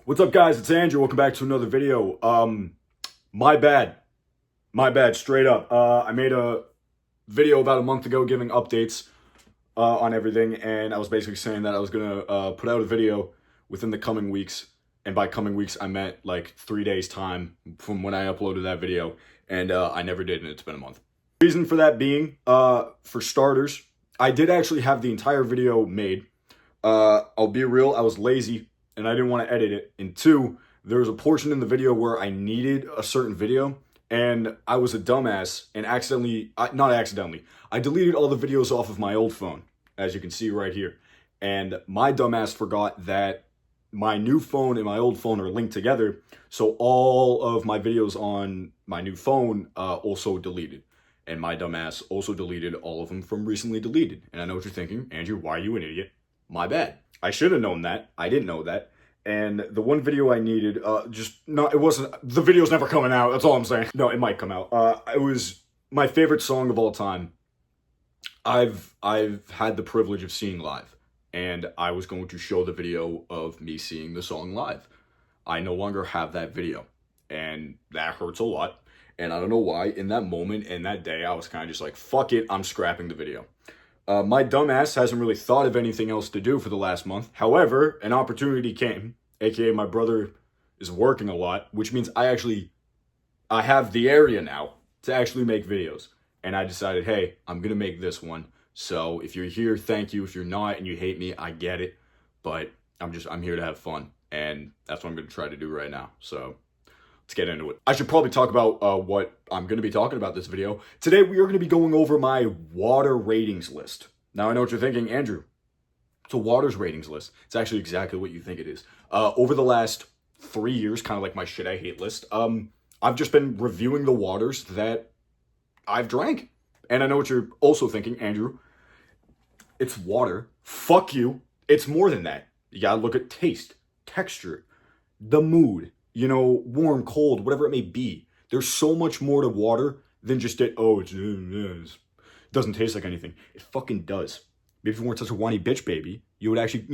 What's up, guys? It's Andrew. Welcome back to another video. My bad. My bad, straight up. I made a video about a month ago giving updates on everything, and I was basically saying that I was gonna put out a video within the coming weeks, and by coming weeks, I meant like 3 days time from when I uploaded that video, and I never did, and it's been a month. Reason for that being, for starters, I did actually have the entire video made. I'll be real, I was lazy, and I didn't want to edit it. And two, there was a portion in the video where I needed a certain video, and I was a dumbass and I deleted all the videos off of my old phone, as you can see right here. And my dumbass forgot that my new phone and my old phone are linked together, so all of my videos on my new phone also deleted. And my dumbass also deleted all of them from recently deleted. And I know what you're thinking, Andrew, why are you an idiot? My bad. I should have known that. I didn't know that. And the one video I needed, the video's never coming out. That's all I'm saying. No, it might come out. It was my favorite song of all time. I've had the privilege of seeing live, and I was going to show the video of me seeing the song live. I no longer have that video, and that hurts a lot. And I don't know why. In that moment, in that day, I was kind of just like, fuck it, I'm scrapping the video. My dumbass hasn't really thought of anything else to do for the last month. However, an opportunity came, aka my brother is working a lot, which means I have the area now to actually make videos. And I decided, hey, I'm going to make this one. So if you're here, thank you. If you're not and you hate me, I get it. But I'm here to have fun. And that's what I'm going to try to do right now. So let's get into it. I should probably talk about what I'm going to be talking about this video. Today, we are going to be going over my water ratings list. Now, I know what you're thinking, Andrew. It's a water's ratings list. It's actually exactly what you think it is. Over the last 3 years, kind of like my shit I hate list, I've just been reviewing the waters that I've drank. And I know what you're also thinking, Andrew. It's water. Fuck you. It's more than that. You gotta look at taste, texture, the mood. You know, warm, cold, whatever it may be. There's so much more to water than just it doesn't taste like anything. It fucking does. Maybe if you weren't such a whiny bitch baby, you would actually,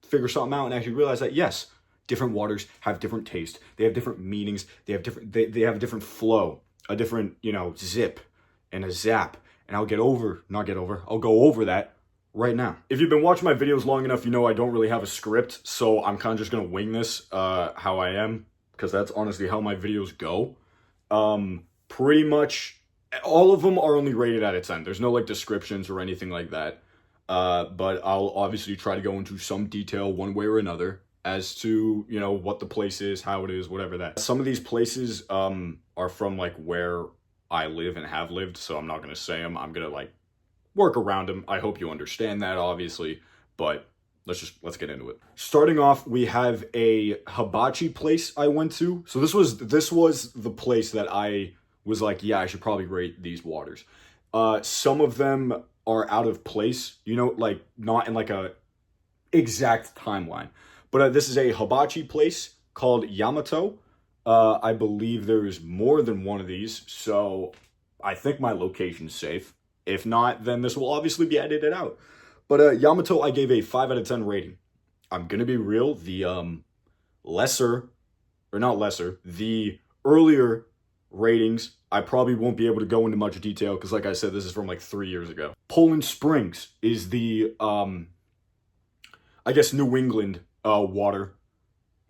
figure something out and actually realize that, yes, different waters have different taste. They have different meanings. They have a different flow, a different, zip and a zap. And I'll go over that right now. If you've been watching my videos long enough, you know I don't really have a script, so I'm kind of just going to wing this how I am, because that's honestly how my videos go. Pretty much all of them are only rated out of 10. There's no like descriptions or anything like that. But I'll obviously try to go into some detail one way or another as to, what the place is, how it is, whatever that. Some of these places are from like where I live and have lived, so I'm not going to say them. I'm going to like work around them. I hope you understand that, obviously, but let's get into it. Starting off, we have a hibachi place I went to. So this was the place that I was like, yeah, I should probably rate these waters. Some of them are out of place, like not in like a exact timeline. But this is a hibachi place called Yamato. I believe there's more than one of these, so I think my location's safe. If not, then this will obviously be edited out. But Yamato, I gave a 5 out of 10 rating. I'm going to be real. The the earlier ratings, I probably won't be able to go into much detail because, like I said, this is from like 3 years ago. Poland Springs is the, I guess, New England water.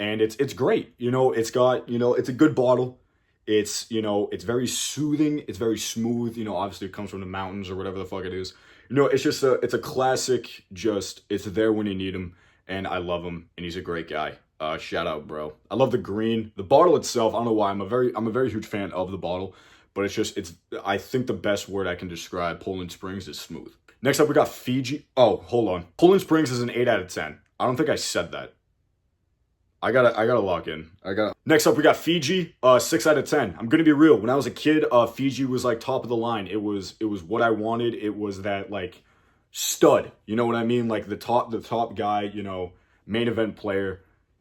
And it's great. It's got, it's a good bottle. It's, it's very soothing. It's very smooth. Obviously it comes from the mountains or whatever the fuck it is. It's just it's a classic, it's there when you need him, and I love him, and he's a great guy. Shout out, bro. I love the green. The bottle itself, I don't know why, I'm a very huge fan of the bottle, but I think the best word I can describe Poland Springs is smooth. Next up, we got Fiji. Oh, hold on. Poland Springs is an 8 out of 10. I don't think I said that. I gotta lock in. Next up, we got Fiji, 6 out of 10. I'm gonna be real. When I was a kid, Fiji was like top of the line. It was what I wanted. It was that like stud. You know what I mean? Like the top guy, main event player.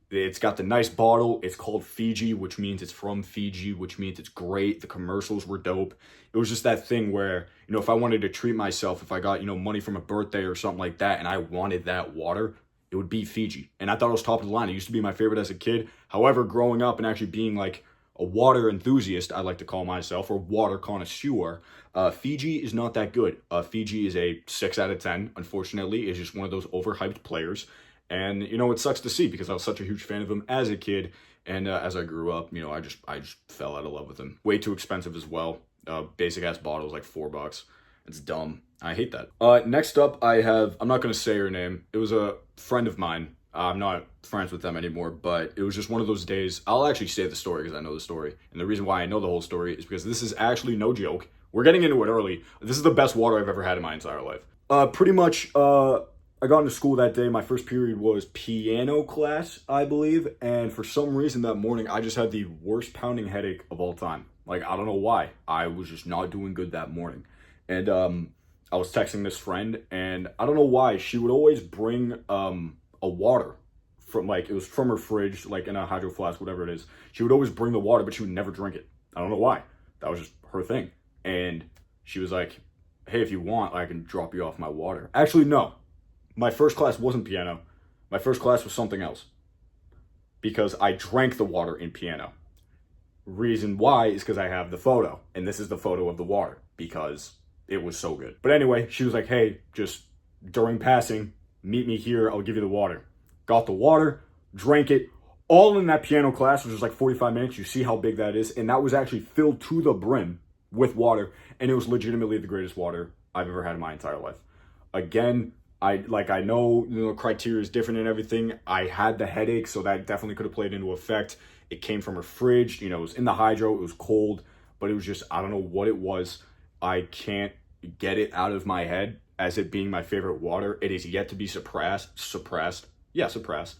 It's got the nice bottle. It's called Fiji, which means it's from Fiji, which means it's great. The commercials were dope. It was just that thing where, if I wanted to treat myself, if I got, money from a birthday or something like that, and I wanted that water, it would beat Fiji. And I thought it was top of the line. It used to be my favorite as a kid. However, growing up and actually being like a water enthusiast, I like to call myself, or water connoisseur, Fiji is not that good. Fiji is a 6 out of 10, unfortunately. It's just one of those overhyped players. And, you know, it sucks to see because I was such a huge fan of him as a kid. And as I grew up, you know, I just fell out of love with him. Way too expensive as well. Basic ass bottle is like $4. It's dumb. I hate that. Next up, I have, I'm not going to say her name. It was a friend of mine. I'm not friends with them anymore, but it was just one of those days. I'll actually say the story because I know the story. And the reason why I know the whole story is because this is actually no joke. We're getting into it early. This is the best water I've ever had in my entire life. Pretty much, I got into school that day. My first period was piano class, I believe. And for some reason that morning, I just had the worst pounding headache of all time. Like, I don't know why. I was just not doing good that morning. And I was texting this friend, and I don't know why. She would always bring a water from, like, it was from her fridge, like in a hydro flask, whatever it is. She would always bring the water, but she would never drink it. I don't know why. That was just her thing. And she was like, hey, if you want, I can drop you off my water. Actually, no. My first class wasn't piano. My first class was something else. Because I drank the water in piano. Reason why is because I have the photo. And this is the photo of the water. Because it was so good. But anyway, she was like, hey, just during passing, meet me here. I'll give you the water. Got the water, drank it, all in that piano class, which was like 45 minutes. You see how big that is. And that was actually filled to the brim with water. And it was legitimately the greatest water I've ever had in my entire life. Again, I know, you know, criteria is different and everything. I had the headache, so that definitely could have played into effect. It came from her fridge. You know, it was in the hydro. It was cold. But it was just, I don't know what it was. I can't get it out of my head as it being my favorite water. It is yet to be suppressed. Yeah, suppressed.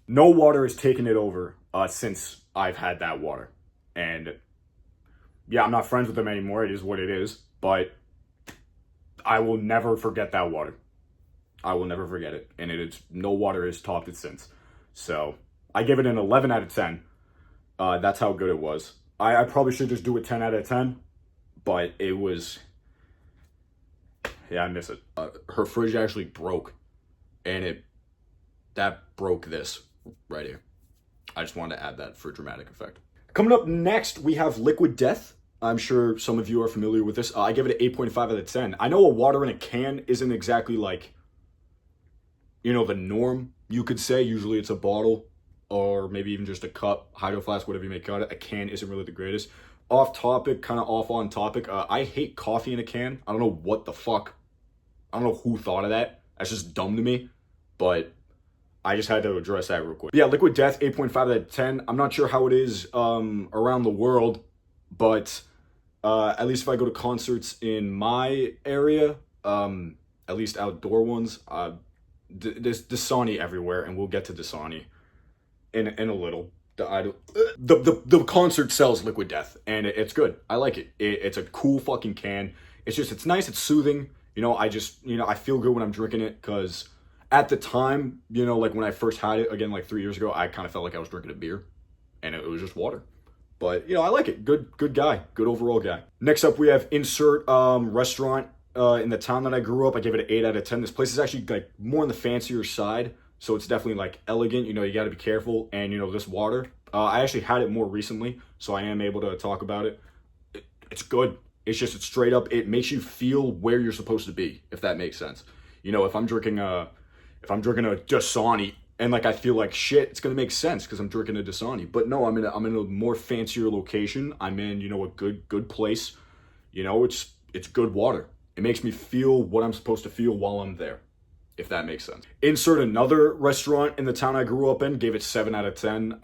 No water has taken it over since I've had that water. And yeah, I'm not friends with them anymore. It is what it is. But I will never forget that water. I will never forget it. And no water has topped it since. So I give it an 11 out of 10. That's how good it was. I probably should just do a 10 out of 10. But it was... Yeah, I miss it. Her fridge actually broke. And that broke this right here. I just wanted to add that for dramatic effect. Coming up next, we have Liquid Death. I'm sure some of you are familiar with this. I give it an 8.5 out of 10. I know a water in a can isn't exactly like, you know, the norm, you could say. Usually it's a bottle or maybe even just a cup, hydro flask, whatever you may call it. A can isn't really the greatest. Off topic, kind of off on topic. I hate coffee in a can. I don't know what the fuck. I don't know who thought of that. That's just dumb to me. But I just had to address that real quick. Yeah, Liquid Death, 8.5 out of 10. I'm not sure how it is around the world, but at least if I go to concerts in my area, at least outdoor ones, there's Dasani everywhere, and we'll get to Dasani in a little. The concert sells Liquid Death, and it's good. I like it. It's a cool fucking can. It's nice. It's soothing. You know, I feel good when I'm drinking it because at the time, you know, like when I first had it, again, like 3 years ago, I kind of felt like I was drinking a beer, and it was just water. But, you know, I like it. Good guy. Good overall guy. Next up, we have Insert restaurant in the town that I grew up. I give it an 8 out of 10. This place is actually like more on the fancier side. So it's definitely like elegant. You know, you got to be careful. And, you know, this water, I actually had it more recently. So I am able to talk about it. It's good. It's straight up. It makes you feel where you're supposed to be, if that makes sense. You know, if I'm drinking a Dasani, and like I feel like shit, it's gonna make sense because I'm drinking a Dasani. But no, I'm in a more fancier location. I'm in, you know, a good place. You know, it's good water. It makes me feel what I'm supposed to feel while I'm there, if that makes sense. Insert another restaurant in the town I grew up in. Gave it 7 out of 10.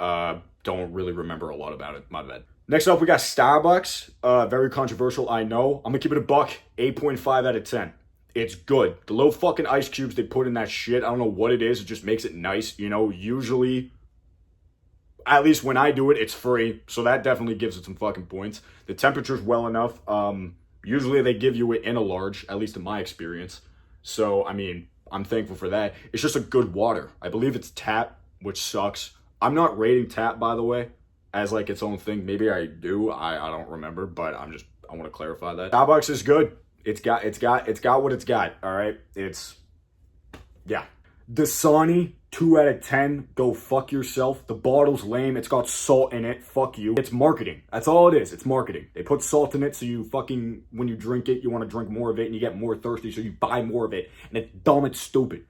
Don't really remember a lot about it. My bad. Next up, we got Starbucks. Very controversial, I know. I'm gonna keep it a buck. 8.5 out of 10. It's good. The little fucking ice cubes they put in that shit, I don't know what it is. It just makes it nice. You know, usually, at least when I do it, it's free. So that definitely gives it some fucking points. The temperature's well enough. Usually they give you it in a large, at least in my experience. So, I mean, I'm thankful for that. It's just a good water. I believe it's tap, which sucks. I'm not rating tap, by the way, as like its own thing. Maybe I do. I don't remember, but I want to clarify that. Starbucks is good. It's got what it's got. All right. It's Yeah. Dasani, 2 out of 10. Go fuck yourself. The bottle's lame. It's got salt in it. Fuck you. It's marketing. That's all it is. It's marketing. They put salt in it so you fucking, when you drink it, you want to drink more of it and you get more thirsty, so you buy more of it. And it's dumb, it's stupid.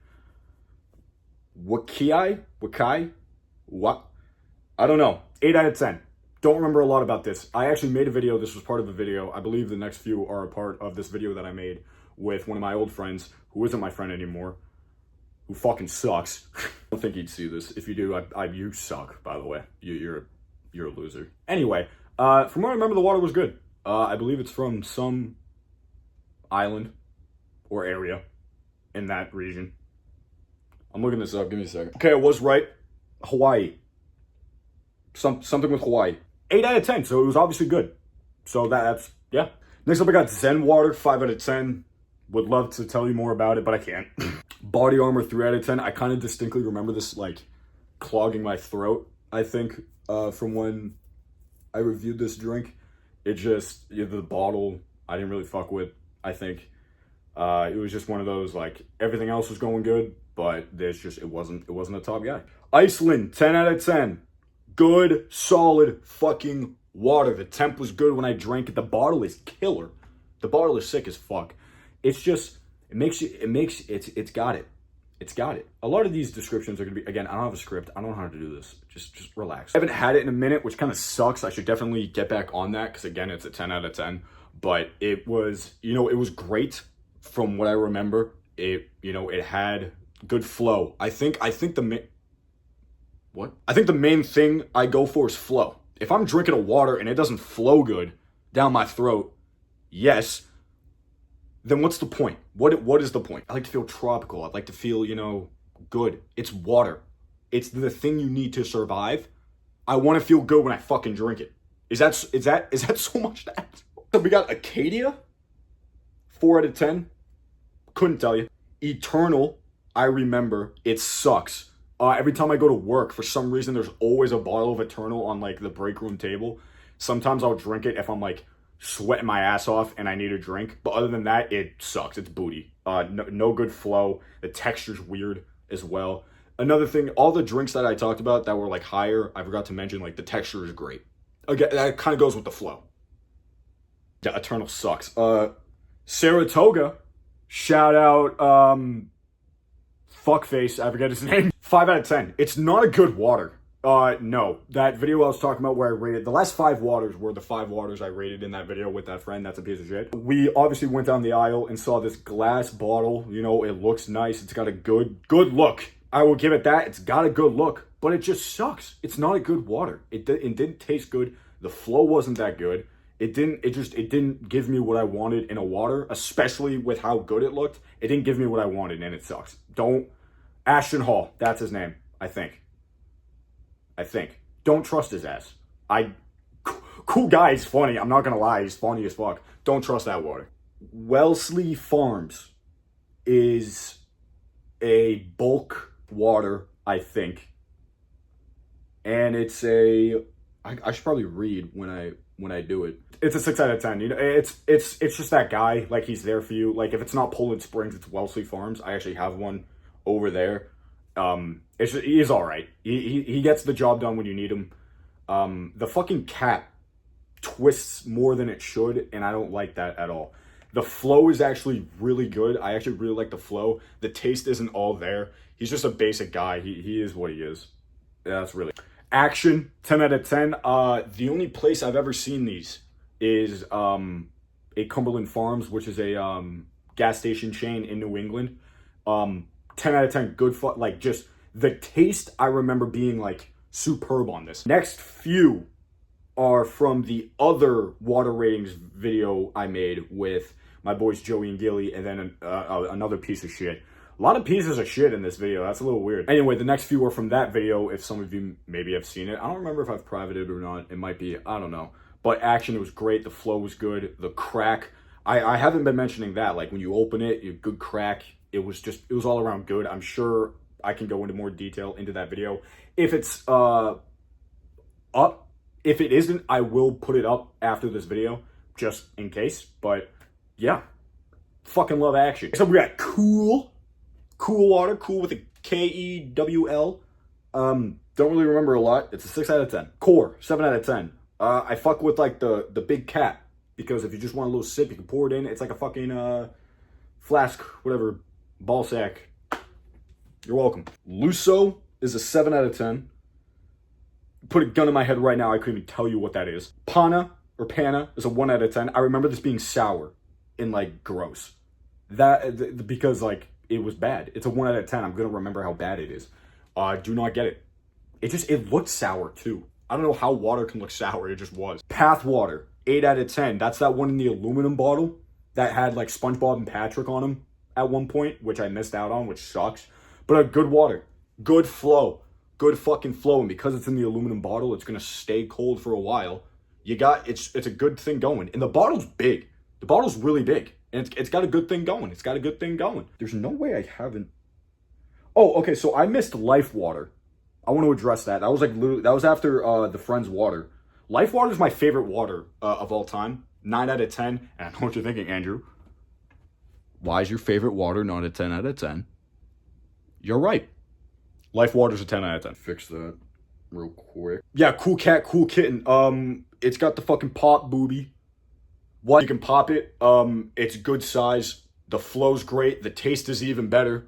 Wakai? What? I don't know. 8 out of 10. Don't remember a lot about this. I actually made a video. This was part of a video. I believe the next few are a part of this video that I made with one of my old friends, who isn't my friend anymore, who fucking sucks. I don't think he'd see this. If you do, you suck, by the way. You're a loser. Anyway, from what I remember, the water was good. I believe it's from some island or area in that region. I'm looking this up. Give me a second. Okay, I was right. Hawaii. Something with Hawaii. 8 out of 10, so it was obviously good. So that's, yeah. Next up, I got Zen Water, 5 out of 10. Would love to tell you more about it, but I can't. Body Armor, 3 out of 10. I kind of distinctly remember this, like, clogging my throat, I think, from when I reviewed this drink. It just, the bottle, I didn't really fuck with, I think. It was just one of those, like, everything else was going good, but it wasn't a top guy. Iceland, 10 out of 10. Good, solid fucking water. The temp was good when I drank it. The bottle is killer. The bottle is sick as fuck. It's just, it's got it. It's got it. A lot of these descriptions are going to be, again, I don't have a script. I don't know how to do this. Just relax. I haven't had it in a minute, which kind of sucks. I should definitely get back on that because, again, it's a 10 out of 10. But it was, it was great from what I remember. It had good flow. I think the main thing I go for is flow. If I'm drinking a water and it doesn't flow good down my throat, yes, then what's the point? What is the point? I like to feel tropical. I'd like to feel, good. It's water. It's the thing you need to survive. I want to feel good when I fucking drink it. Is that so much to ask? So we got Acadia, 4 out of 10. Couldn't tell you. Eternal, I remember. It sucks. Every time I go to work, for some reason, there's always a bottle of Eternal on, like, the break room table. Sometimes I'll drink it if I'm, like, sweating my ass off and I need a drink. But other than that, it sucks. It's booty. No good flow. The texture's weird as well. Another thing, all the drinks that I talked about that were, like, higher, I forgot to mention, like, the texture is great. Again, that kind of goes with the flow. Yeah, Eternal sucks. Saratoga, shout out, fuckface, I forget his name. 5 out of 10. It's not a good water. No. That video I was talking about where I rated, the last 5 waters were the 5 waters I rated in that video with that friend. That's a piece of shit. We obviously went down the aisle and saw this glass bottle. It looks nice. It's got a good look. I will give it that. It's got a good look, but it just sucks. It's not a good water. It didn't taste good. The flow wasn't that good. It didn't give me what I wanted in a water, especially with how good it looked. It didn't give me what I wanted, and it sucks. Ashton Hall, that's his name, I think. Don't trust his ass. Cool guy, he's funny. I'm not gonna lie, he's funny as fuck. Don't trust that water. Wellesley Farms is a bulk water, I think. And it's I should probably read when I do it. It's a 6 out of 10. It's just that guy. Like, he's there for you. Like, if it's not Poland Springs, it's Wellesley Farms. I actually have one over there. He's all right. He gets the job done when you need him. The fucking cap twists more than it should, and I don't like that at all. The flow is actually really good. I actually really like the flow. The taste isn't all there. He's just a basic guy. He is what he is. Yeah, that's really... Action, 10 out of 10. The only place I've ever seen these is a Cumberland Farms, which is a gas station chain in New England. 10 out of 10, good like, just the taste I remember being, like, superb on this. Next few are from the other water ratings video I made with my boys Joey and Gilly, and then another piece of shit. A lot of pieces of shit in this video. That's a little weird. Anyway, the next few are from that video, if some of you maybe have seen it. I don't remember if I've privated or not. It might be. I don't know. But action was great. The flow was good. The crack. I haven't been mentioning that. Like, when you open it, you good crack. It was all around good. I'm sure I can go into more detail into that video. If it's up, if it isn't, I will put it up after this video, just in case. But yeah, fucking love action. So we got Cool, Cool Water, cool with a Kewl. Don't really remember a lot. It's a 6 out of 10. Core, 7 out of 10. I fuck with like the big cap because if you just want a little sip, you can pour it in. It's like a fucking flask, whatever, ball sack. You're welcome. Luso is a 7 out of 10. Put a gun in my head right now, I couldn't even tell you what that is. Pana is a 1 out of 10. I remember this being sour and like gross. Because like it was bad. It's a 1 out of 10. I'm gonna remember how bad it is. Do not get it. It looked sour too. I don't know how water can look sour. It just was. Path Water, 8 out of 10. That's that one in the aluminum bottle that had like SpongeBob and Patrick on them at one point, which I missed out on, which sucks. But a good water, good flow, good fucking flow. And because it's in the aluminum bottle, it's gonna stay cold for a while. It's a good thing going. And the bottle's big. The bottle's really big. And it's got a good thing going. It's got a good thing going. There's no way I haven't. Oh, okay, so I missed Life Water. I want to address that. That was like literally, that was after the Friends water. Life Water is my favorite water of all time. 9 out of 10. And I know what you're thinking, Andrew. Why is your favorite water not a 10 out of 10? You're right. Life Water's a 10 out of 10. Fix that real quick. Yeah, Cool Cat, Cool Kitten. It's got the fucking pop booby. What, you can pop it. It's good size. The flow's great. The taste is even better.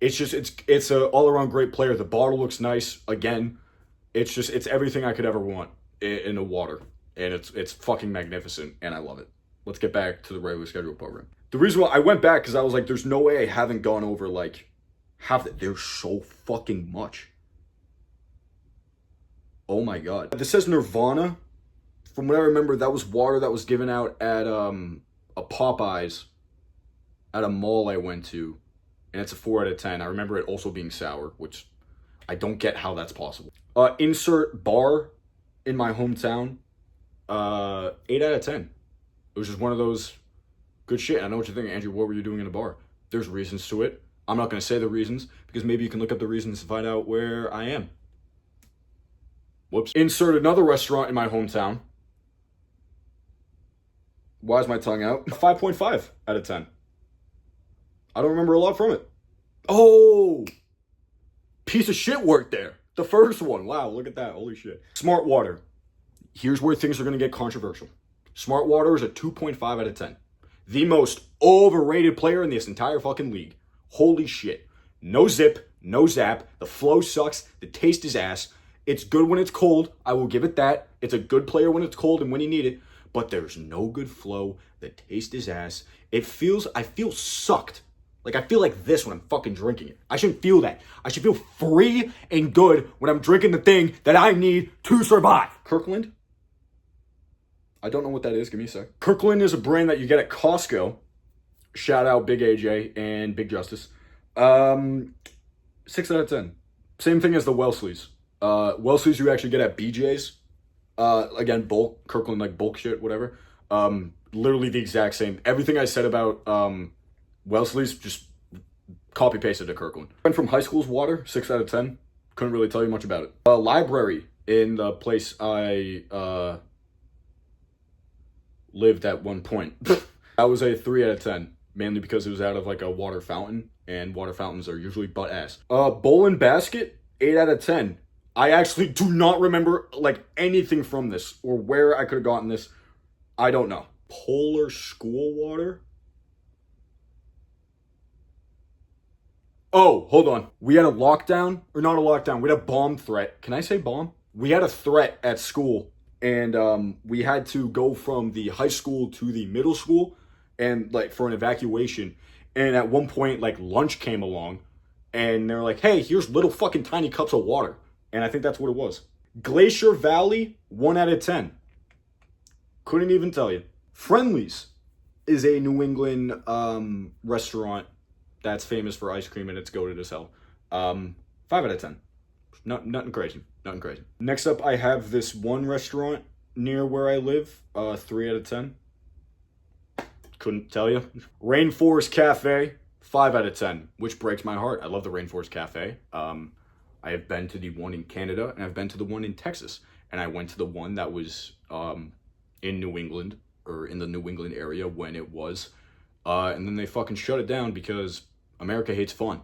It's a all-around great player. The bottle looks nice. Again, it's everything I could ever want in a water. And it's fucking magnificent, and I love it. Let's get back to the regular schedule program. The reason why I went back, because I was like, there's no way I haven't gone over, like, half that. There's so fucking much. Oh my god. This says Nirvana. From what I remember, that was water that was given out at a Popeyes at a mall I went to. And it's a 4 out of 10. I remember it also being sour, which I don't get how that's possible. Insert bar in my hometown. 8 out of 10. It was just one of those good shit. I know what you're thinking, Andrew. What were you doing in a bar? There's reasons to it. I'm not going to say the reasons because maybe you can look up the reasons to find out where I am. Whoops. Insert another restaurant in my hometown. Why is my tongue out? 5.5 out of 10. I don't remember a lot from it. Oh! Piece of shit work there. The first one. Wow, look at that. Holy shit. Smart Water. Here's where things are going to get controversial. Smart Water is a 2.5 out of 10. The most overrated player in this entire fucking league. Holy shit. No zip, no zap. The flow sucks. The taste is ass. It's good when it's cold. I will give it that. It's a good player when it's cold and when you need it. But there's no good flow. The taste is ass. I feel sucked. Like, I feel like this when I'm fucking drinking it. I shouldn't feel that. I should feel free and good when I'm drinking the thing that I need to survive. Kirkland? I don't know what that is. Give me a sec. Kirkland is a brand that you get at Costco. Shout out Big AJ and Big Justice. 6 out of 10. Same thing as the Welsleys. Welsleys you actually get at BJ's. Again, bulk. Kirkland, like bulk shit, whatever. Literally the exact same. Everything I said about Welsleys, just copy pasted to Kirkland. Went from high school's water, 6 out of 10. Couldn't really tell you much about it. Library in the place I lived at one point. That was a 3 out of 10, mainly because it was out of like a water fountain, and water fountains are usually butt ass. Bowl and basket, 8 out of 10. I actually do not remember like anything from this or where I could have gotten this. I don't know. Polar school water. Oh, hold on. We had a lockdown, or not a lockdown. We had a bomb threat. Can I say bomb? We had a threat at school, and we had to go from the high school to the middle school, and like for an evacuation. And at one point, like lunch came along, and they're like, "Hey, here's little fucking tiny cups of water." And I think that's what it was. Glacier Valley, 1 out of 10. Couldn't even tell you. Friendly's is a New England restaurant that's famous for ice cream, and it's goated as hell. 5 out of 10. Nothing crazy. Nothing crazy. Next up, I have this one restaurant near where I live. 3 out of 10. Couldn't tell you. Rainforest Cafe, 5 out of 10, which breaks my heart. I love the Rainforest Cafe. I have been to the one in Canada, and I've been to the one in Texas. And I went to the one that was in New England, or in the New England area when it was. And then they fucking shut it down because America hates fun.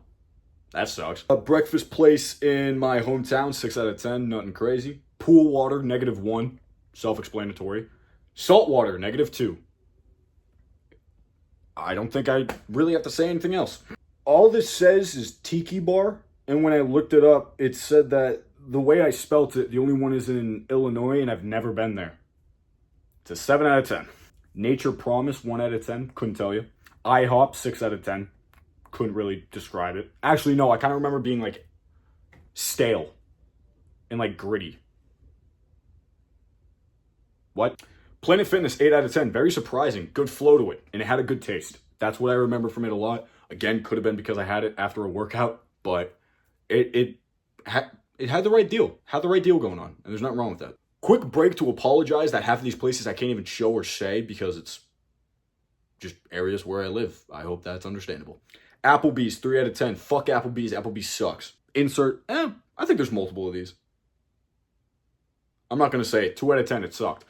That sucks. A breakfast place in my hometown, 6 out of 10, nothing crazy. Pool water, -1, self-explanatory. Salt water, -2. I don't think I really have to say anything else. All this says is Tiki Bar, and when I looked it up, it said that the way I spelt it, the only one is in Illinois, and I've never been there. It's a 7 out of 10. Nature Promise, 1 out of 10, couldn't tell you. IHOP, 6 out of 10. Couldn't really describe it. Actually, no, I kind of remember being like stale and like gritty. What? Planet Fitness, 8 out of 10. Very surprising. Good flow to it, and it had a good taste. That's what I remember from it a lot. Again, could have been because I had it after a workout, but it had the right deal. Had the right deal going on, and there's nothing wrong with that. Quick break to apologize that half of these places I can't even show or say because it's just areas where I live. I hope that's understandable. Applebee's, 3 out of 10. Fuck Applebee's. Applebee's sucks. Insert, I think there's multiple of these. I'm not going to say it. 2 out of 10, it sucked.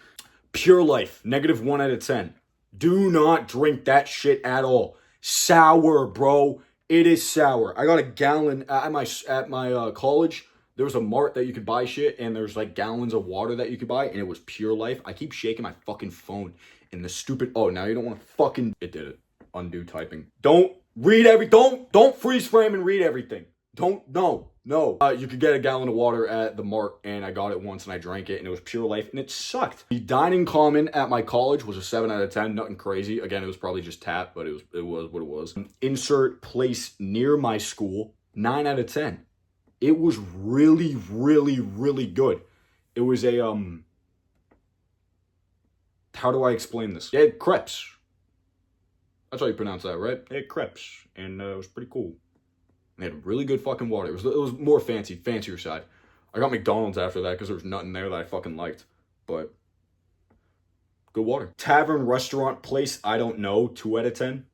Pure Life, -1 out of 10. Do not drink that shit at all. Sour, bro. It is sour. I got a gallon at my college. There was a mart that you could buy shit, and there's like gallons of water that you could buy, and it was Pure Life. I keep shaking my fucking phone, and the stupid, oh, now you don't want to fucking, it did it. Undo typing. Don't freeze frame and read everything. No. You could get a gallon of water at the mart, and I got it once, and I drank it, and it was Pure Life, and it sucked. The dining common at my college was a 7 out of 10, nothing crazy. Again, it was probably just tap, but it was what it was. Insert place near my school, 9 out of 10. It was really, really, really good. It was a, how do I explain this? They had crepes. That's how you pronounce that, right? They had crepes, and it was pretty cool. They had really good fucking water. It was more fancier side. I got McDonald's after that because there was nothing there that I fucking liked. But good water. Tavern, restaurant, place, I don't know. 2 out of 10.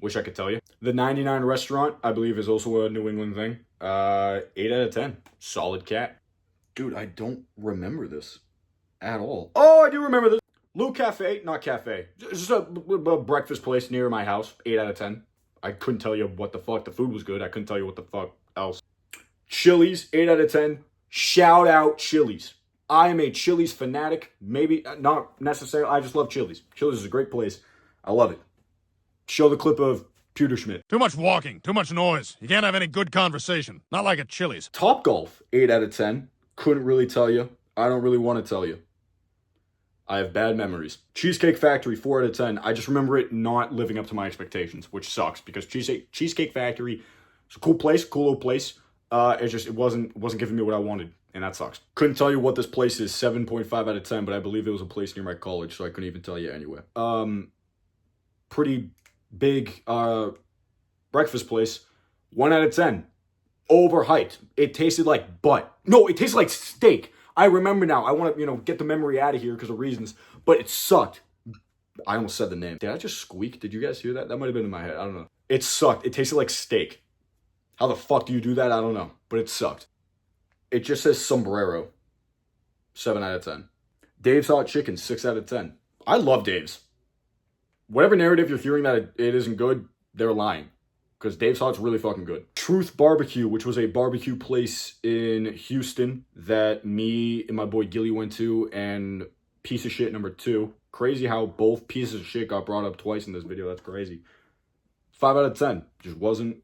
Wish I could tell you. The 99 restaurant, I believe, is also a New England thing. 8 out of 10. Solid cat. Dude, I don't remember this at all. Oh, I do remember this. Lou Cafe, not cafe. Just a breakfast place near my house. 8 out of 10. I couldn't tell you what the fuck. The food was good. I couldn't tell you what the fuck else. Chili's, 8 out of 10. Shout out Chili's. I am a Chili's fanatic. Maybe not necessarily. I just love Chili's. Chili's is a great place. I love it. Show the clip of Peter Schmidt. Too much walking, too much noise. You can't have any good conversation. Not like at Chili's. Topgolf, 8 out of 10. Couldn't really tell you. I don't really want to tell you. I have bad memories. Cheesecake Factory, 4 out of 10. I just remember it not living up to my expectations, which sucks because Cheesecake Factory is a cool place, cool little place. It wasn't giving me what I wanted, and that sucks. Couldn't tell you what this place is, 7.5 out of 10, but I believe it was a place near my college, so I couldn't even tell you anyway. Pretty big breakfast place, 1 out of 10. Overhyped. It tasted like butt. No, it tasted like steak. I remember now. I want to, get the memory out of here because of reasons, but it sucked. I almost said the name. Did I just squeak? Did you guys hear that? That might have been in my head. I don't know. It sucked. It tasted like steak. How the fuck do you do that? I don't know, but it sucked. It just says sombrero. 7 out of 10. Dave's Hot Chicken, 6 out of 10. I love Dave's. Whatever narrative you're hearing that it isn't good, they're lying. Because Dave's Hot's really fucking good. Truth Barbecue, which was a barbecue place in Houston that me and my boy Gilly went to, and piece of shit number 2. Crazy how both pieces of shit got brought up twice in this video. That's crazy. 5 out of 10. Just wasn't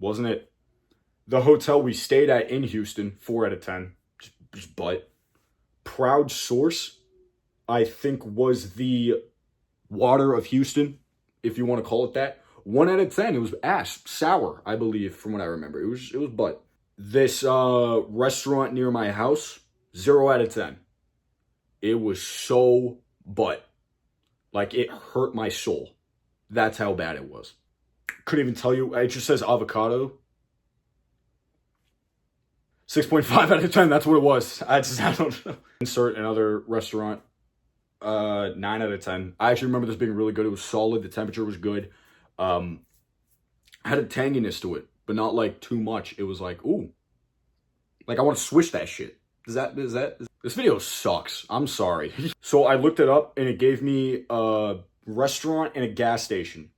it. The hotel we stayed at in Houston, 4 out of 10. Just butt. Proud Source, I think, was the water of Houston, if you want to call it that. 1 out of 10. It was ass. Sour, I believe, from what I remember. It was butt. This restaurant near my house, 0 out of 10. It was so butt. Like, it hurt my soul. That's how bad it was. Couldn't even tell you. It just says avocado. 6.5 out of 10. That's what it was. I don't know. Insert another restaurant. 9 out of 10. I actually remember this being really good. It was solid. The temperature was good. Had a tanginess to it, but not like too much. It was like, ooh, like I want to swish that shit. This video sucks. I'm sorry. So I looked it up and it gave me a restaurant and a gas station.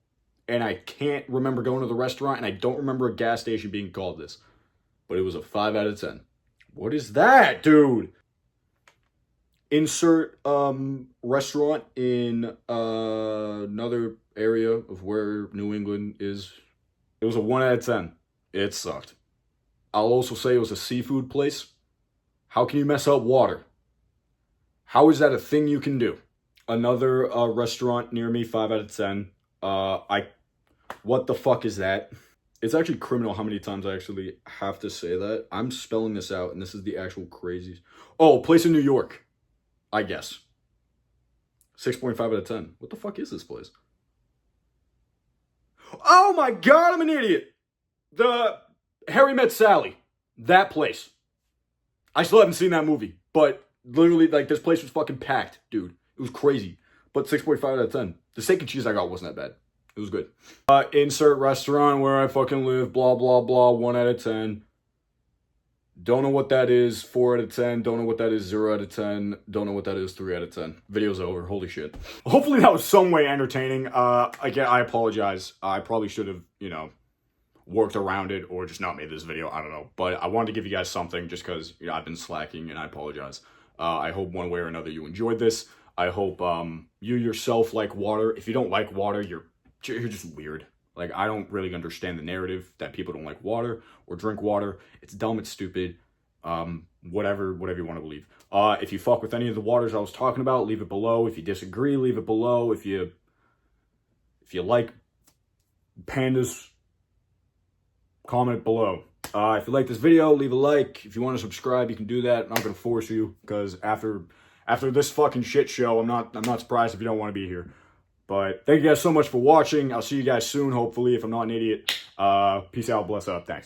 and I can't remember going to the restaurant, and I don't remember a gas station being called this. But it was a 5 out of 10. What is that, dude? Insert restaurant in another area of where New England is. It was a 1 out of 10. It sucked. I'll also say it was a seafood place. How can you mess up water? How is that a thing you can do? Another restaurant near me, 5 out of 10. What the fuck is that? It's actually criminal how many times I actually have to say that. I'm spelling this out, and this is the actual craziest. Oh, place in New York, I guess. 6.5 out of 10. What the fuck is this place? Oh my god, I'm an idiot! The Harry Met Sally. That place. I still haven't seen that movie, but literally, like, this place was fucking packed, dude. It was crazy. But 6.5 out of 10. The steak and cheese I got wasn't that bad. It was good. Insert restaurant where I fucking live, blah, blah, blah, 1 out of 10. Don't know what that is, 4 out of 10. Don't know what that is, 0 out of 10. Don't know what that is, 3 out of 10. Video's over, holy shit. Hopefully that was some way entertaining. Again, I apologize. I probably should have, worked around it or just not made this video, I don't know. But I wanted to give you guys something just because, I've been slacking and I apologize. I hope one way or another you enjoyed this. I hope you yourself like water. If you don't like water, you're just weird. Like, I don't really understand the narrative that people don't like water or drink water. It's dumb, it's stupid, whatever you want to believe. If you fuck with any of the waters I was talking about, leave it below. If you disagree, leave it below. If you like pandas, comment below. If you like this video, leave a like. If you want to subscribe, you can do that. I'm not going to force you, because after this fucking shit show, I'm not surprised if you don't want to be here. But thank you guys so much for watching. I'll see you guys soon, hopefully, if I'm not an idiot. Peace out, bless up, thanks.